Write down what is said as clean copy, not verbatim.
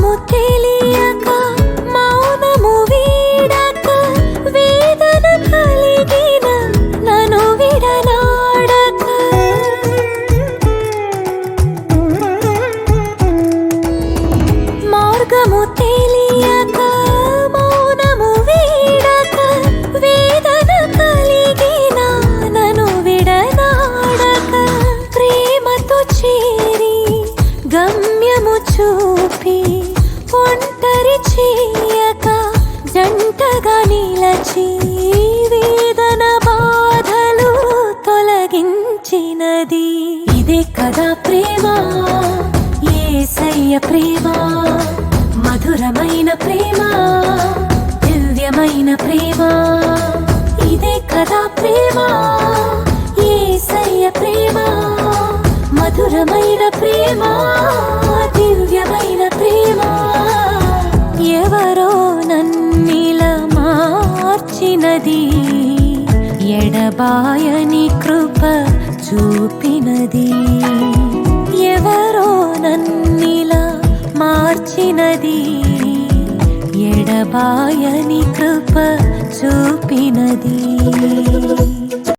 మార్గము తెలియక మౌనము వీడక వేదన కలిగిన నన్ను విడనాడక మార్గము తెలియక మౌనము వీడక వేదన కలిగిన నన్ను విడనాడక ప్రేమతో చేరి గమ్యము చూపి ఒంటరి చేయక జంటగా నిలచి వేదన బాధలు తొలగించినది. ఇదే కదా ప్రేమ, యేసయ్య ప్రేమ, మధురమైన ప్రేమ, దివ్యమైన ప్రేమ. ఇదే కదా ప్రేమ, యేసయ్య ప్రేమ, మధురమైన ప్రేమ, దివ్యమైన ప్రేమ. ఎవరో నన్నిలా మార్చినది, ఎడబాయని కృప చూపినది. ఎవరో నన్నిలా మార్చినది, ఎడబాయని కృప చూపినది.